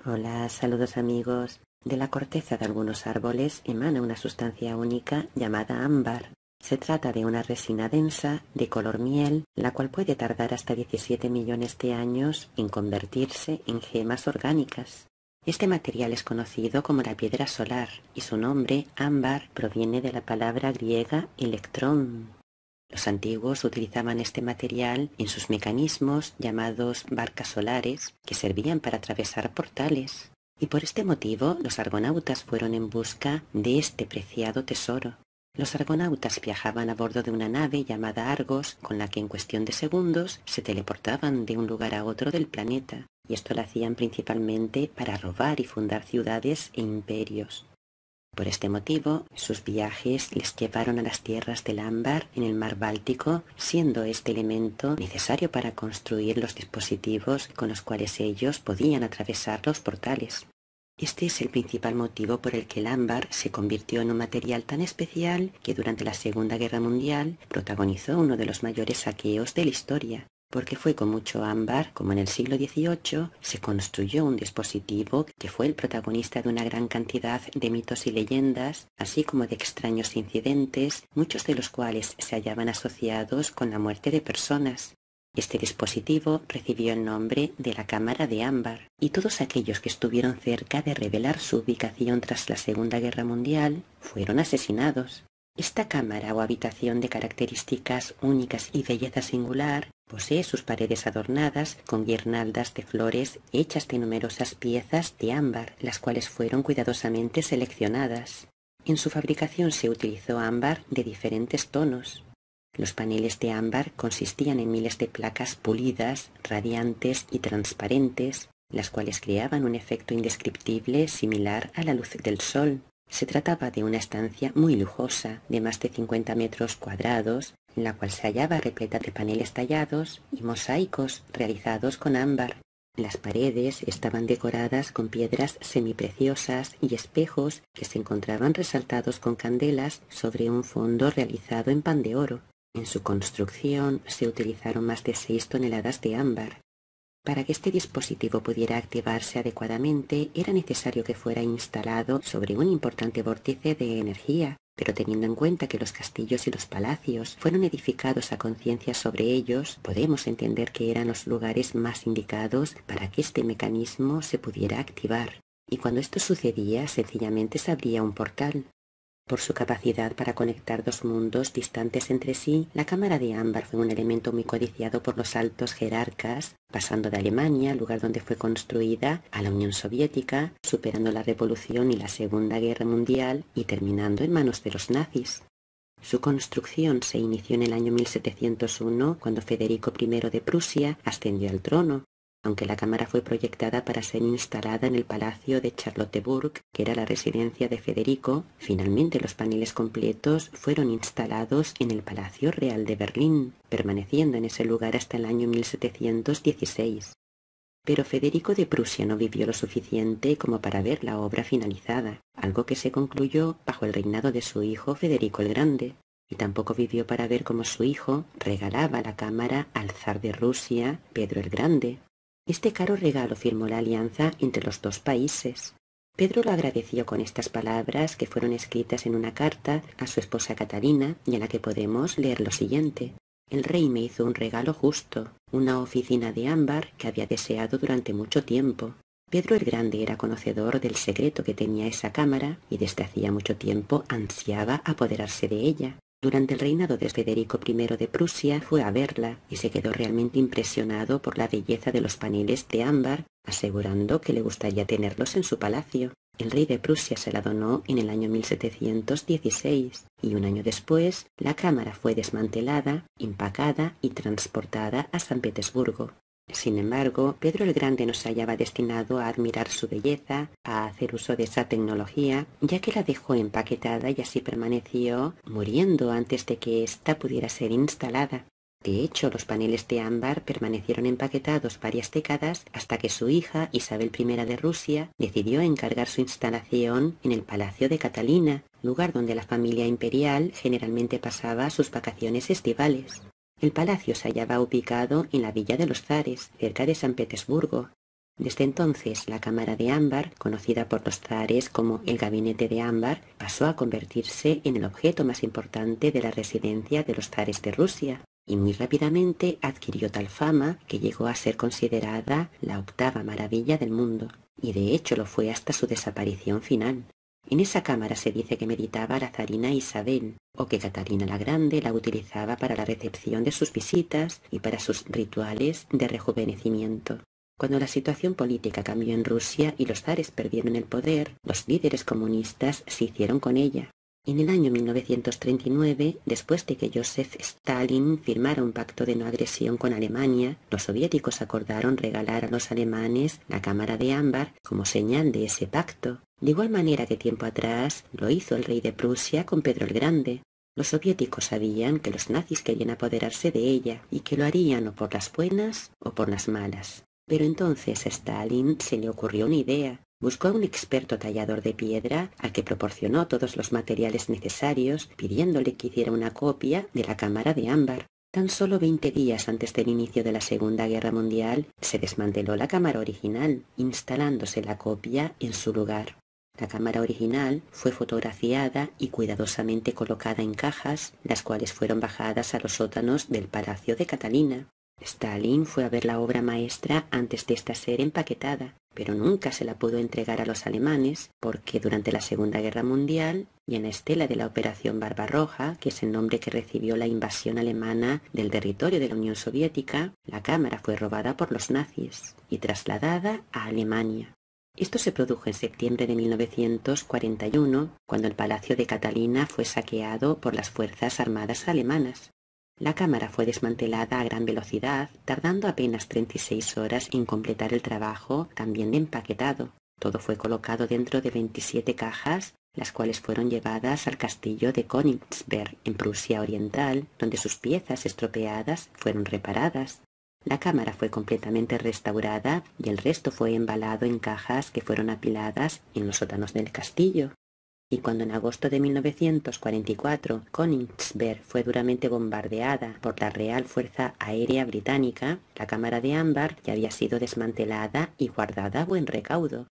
Hola, saludos amigos. De la corteza de algunos árboles emana una sustancia única llamada ámbar. Se trata de una resina densa de color miel, la cual puede tardar hasta 17 millones de años en convertirse en gemas orgánicas. Este material es conocido como la piedra solar y su nombre, ámbar, proviene de la palabra griega electrón. Los antiguos utilizaban este material en sus mecanismos llamados barcas solares, que servían para atravesar portales. Y por este motivo los argonautas fueron en busca de este preciado tesoro. Los argonautas viajaban a bordo de una nave llamada Argos, con la que en cuestión de segundos se teleportaban de un lugar a otro del planeta, y esto lo hacían principalmente para robar y fundar ciudades e imperios. Por este motivo, sus viajes les llevaron a las tierras del ámbar en el mar Báltico, siendo este elemento necesario para construir los dispositivos con los cuales ellos podían atravesar los portales. Este es el principal motivo por el que el ámbar se convirtió en un material tan especial que durante la Segunda Guerra Mundial protagonizó uno de los mayores saqueos de la historia, porque fue con mucho ámbar como en el siglo XVIII se construyó un dispositivo que fue el protagonista de una gran cantidad de mitos y leyendas, así como de extraños incidentes, muchos de los cuales se hallaban asociados con la muerte de personas. Este dispositivo recibió el nombre de la Cámara de Ámbar, y todos aquellos que estuvieron cerca de revelar su ubicación tras la Segunda Guerra Mundial fueron asesinados. Esta cámara o habitación de características únicas y belleza singular posee sus paredes adornadas con guirnaldas de flores hechas de numerosas piezas de ámbar, las cuales fueron cuidadosamente seleccionadas. En su fabricación se utilizó ámbar de diferentes tonos. Los paneles de ámbar consistían en miles de placas pulidas, radiantes y transparentes, las cuales creaban un efecto indescriptible similar a la luz del sol. Se trataba de una estancia muy lujosa, de más de 50 metros cuadrados, en la cual se hallaba repleta de paneles tallados y mosaicos realizados con ámbar. Las paredes estaban decoradas con piedras semipreciosas y espejos que se encontraban resaltados con candelas sobre un fondo realizado en pan de oro. En su construcción se utilizaron más de 6 toneladas de ámbar. Para que este dispositivo pudiera activarse adecuadamente, era necesario que fuera instalado sobre un importante vórtice de energía, pero teniendo en cuenta que los castillos y los palacios fueron edificados a conciencia sobre ellos, podemos entender que eran los lugares más indicados para que este mecanismo se pudiera activar. Y cuando esto sucedía, sencillamente se abría un portal. Por su capacidad para conectar dos mundos distantes entre sí, la cámara de ámbar fue un elemento muy codiciado por los altos jerarcas, pasando de Alemania, lugar donde fue construida, a la Unión Soviética, superando la Revolución y la Segunda Guerra Mundial y terminando en manos de los nazis. Su construcción se inició en el año 1701, cuando Federico I de Prusia ascendió al trono. Aunque la cámara fue proyectada para ser instalada en el palacio de Charlotteburg, que era la residencia de Federico, finalmente los paneles completos fueron instalados en el Palacio Real de Berlín, permaneciendo en ese lugar hasta el año 1716. Pero Federico de Prusia no vivió lo suficiente como para ver la obra finalizada, algo que se concluyó bajo el reinado de su hijo Federico el Grande, y tampoco vivió para ver cómo su hijo regalaba la cámara al zar de Rusia, Pedro el Grande. Este caro regalo firmó la alianza entre los dos países. Pedro lo agradeció con estas palabras que fueron escritas en una carta a su esposa Catalina y en la que podemos leer lo siguiente. El rey me hizo un regalo justo, una oficina de ámbar que había deseado durante mucho tiempo. Pedro el Grande era conocedor del secreto que tenía esa cámara y desde hacía mucho tiempo ansiaba apoderarse de ella. Durante el reinado de Federico I de Prusia fue a verla y se quedó realmente impresionado por la belleza de los paneles de ámbar, asegurando que le gustaría tenerlos en su palacio. El rey de Prusia se la donó en el año 1716 y un año después la cámara fue desmantelada, empacada y transportada a San Petersburgo. Sin embargo, Pedro el Grande no se hallaba destinado a admirar su belleza, a hacer uso de esa tecnología, ya que la dejó empaquetada y así permaneció, muriendo antes de que ésta pudiera ser instalada. De hecho, los paneles de ámbar permanecieron empaquetados varias décadas hasta que su hija, Isabel I de Rusia, decidió encargar su instalación en el Palacio de Catalina, lugar donde la familia imperial generalmente pasaba sus vacaciones estivales. El palacio se hallaba ubicado en la Villa de los Zares, cerca de San Petersburgo. Desde entonces, la cámara de ámbar, conocida por los zares como el gabinete de ámbar, pasó a convertirse en el objeto más importante de la residencia de los zares de Rusia, y muy rápidamente adquirió tal fama que llegó a ser considerada la octava maravilla del mundo, y de hecho lo fue hasta su desaparición final. En esa cámara se dice que meditaba la zarina Isabel, o que Catalina la Grande la utilizaba para la recepción de sus visitas y para sus rituales de rejuvenecimiento. Cuando la situación política cambió en Rusia y los zares perdieron el poder, los líderes comunistas se hicieron con ella. En el año 1939, después de que Joseph Stalin firmara un pacto de no agresión con Alemania, los soviéticos acordaron regalar a los alemanes la cámara de ámbar como señal de ese pacto, de igual manera que tiempo atrás lo hizo el rey de Prusia con Pedro el Grande. Los soviéticos sabían que los nazis querían apoderarse de ella y que lo harían o por las buenas o por las malas. Pero entonces a Stalin se le ocurrió una idea. Buscó a un experto tallador de piedra al que proporcionó todos los materiales necesarios, pidiéndole que hiciera una copia de la cámara de ámbar. Tan solo 20 días antes del inicio de la Segunda Guerra Mundial, se desmanteló la cámara original, instalándose la copia en su lugar. La cámara original fue fotografiada y cuidadosamente colocada en cajas, las cuales fueron bajadas a los sótanos del Palacio de Catalina. Stalin fue a ver la obra maestra antes de esta ser empaquetada, pero nunca se la pudo entregar a los alemanes porque durante la Segunda Guerra Mundial y en la estela de la Operación Barbarroja, que es el nombre que recibió la invasión alemana del territorio de la Unión Soviética, la cámara fue robada por los nazis y trasladada a Alemania. Esto se produjo en septiembre de 1941, cuando el Palacio de Catalina fue saqueado por las Fuerzas Armadas alemanas. La cámara fue desmantelada a gran velocidad, tardando apenas 36 horas en completar el trabajo también de empaquetado. Todo fue colocado dentro de 27 cajas, las cuales fueron llevadas al castillo de Königsberg, en Prusia Oriental, donde sus piezas estropeadas fueron reparadas. La cámara fue completamente restaurada y el resto fue embalado en cajas que fueron apiladas en los sótanos del castillo. Y cuando en agosto de 1944 Königsberg fue duramente bombardeada por la Real Fuerza Aérea Británica, la cámara de ámbar ya había sido desmantelada y guardada a buen recaudo.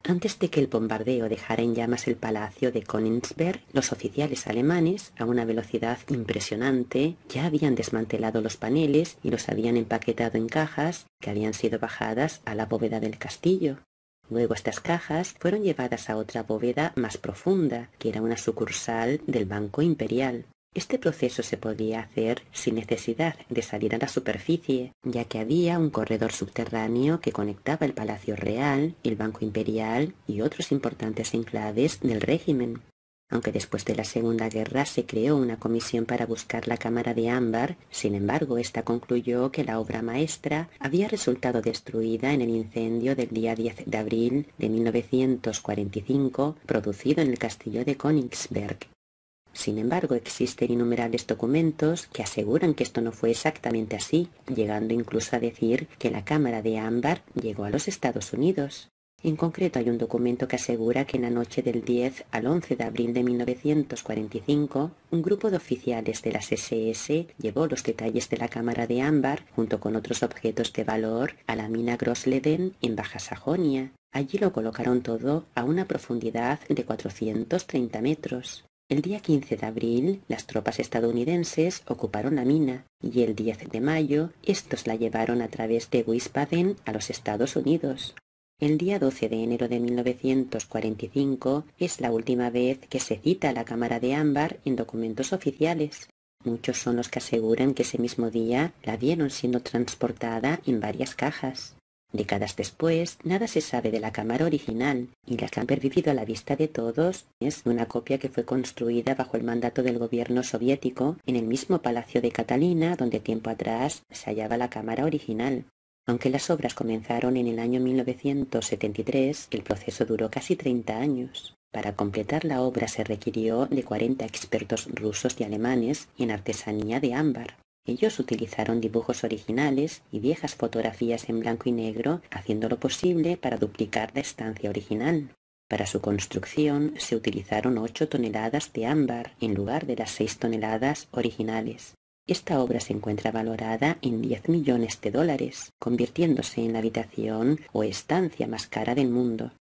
Antes de que el bombardeo dejara en llamas el palacio de Königsberg, los oficiales alemanes, a una velocidad impresionante, ya habían desmantelado los paneles y los habían empaquetado en cajas que habían sido bajadas a la bóveda del castillo. Luego estas cajas fueron llevadas a otra bóveda más profunda, que era una sucursal del Banco Imperial. Este proceso se podía hacer sin necesidad de salir a la superficie, ya que había un corredor subterráneo que conectaba el Palacio Real, el Banco Imperial y otros importantes enclaves del régimen. Aunque después de la Segunda Guerra se creó una comisión para buscar la cámara de ámbar, sin embargo esta concluyó que la obra maestra había resultado destruida en el incendio del día 10 de abril de 1945 producido en el castillo de Königsberg. Sin embargo, existen innumerables documentos que aseguran que esto no fue exactamente así, llegando incluso a decir que la cámara de ámbar llegó a los Estados Unidos. En concreto hay un documento que asegura que en la noche del 10 al 11 de abril de 1945, un grupo de oficiales de las SS llevó los detalles de la cámara de ámbar, junto con otros objetos de valor, a la mina Grosleden en Baja Sajonia. Allí lo colocaron todo a una profundidad de 430 metros. El día 15 de abril, las tropas estadounidenses ocuparon la mina y el 10 de mayo, estos la llevaron a través de Wiesbaden a los Estados Unidos. El día 12 de enero de 1945 es la última vez que se cita a la cámara de ámbar en documentos oficiales. Muchos son los que aseguran que ese mismo día la vieron siendo transportada en varias cajas. Décadas después, nada se sabe de la cámara original, y la que han pervivido a la vista de todos es una copia que fue construida bajo el mandato del gobierno soviético en el mismo Palacio de Catalina donde tiempo atrás se hallaba la cámara original. Aunque las obras comenzaron en el año 1973, el proceso duró casi 30 años. Para completar la obra se requirió de 40 expertos rusos y alemanes en artesanía de ámbar. Ellos utilizaron dibujos originales y viejas fotografías en blanco y negro, haciendo lo posible para duplicar la estancia original. Para su construcción se utilizaron 8 toneladas de ámbar en lugar de las 6 toneladas originales. Esta obra se encuentra valorada en 10 millones de dólares, convirtiéndose en la habitación o estancia más cara del mundo.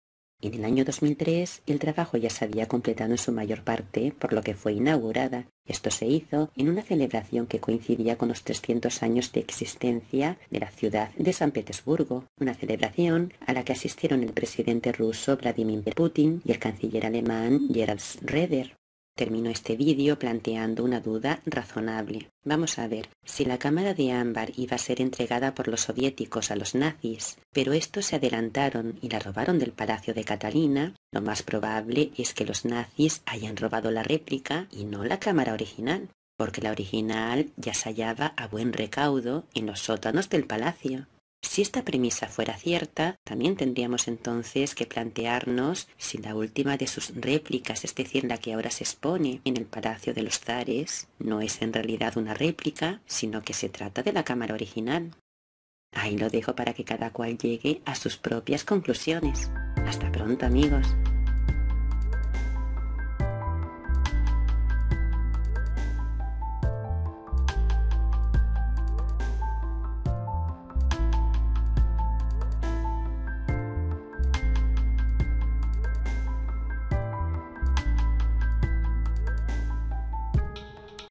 En el año 2003, el trabajo ya se había completado en su mayor parte, por lo que fue inaugurada. Esto se hizo en una celebración que coincidía con los 300 años de existencia de la ciudad de San Petersburgo, una celebración a la que asistieron el presidente ruso Vladimir Putin y el canciller alemán Gerhard Schröder. Terminó este vídeo planteando una duda razonable. Vamos a ver, si la cámara de ámbar iba a ser entregada por los soviéticos a los nazis, pero estos se adelantaron y la robaron del palacio de Catalina, lo más probable es que los nazis hayan robado la réplica y no la cámara original, porque la original ya se hallaba a buen recaudo en los sótanos del palacio. Si esta premisa fuera cierta, también tendríamos entonces que plantearnos si la última de sus réplicas, es decir, la que ahora se expone en el Palacio de los Zares, no es en realidad una réplica, sino que se trata de la cámara original. Ahí lo dejo para que cada cual llegue a sus propias conclusiones. Hasta pronto, amigos.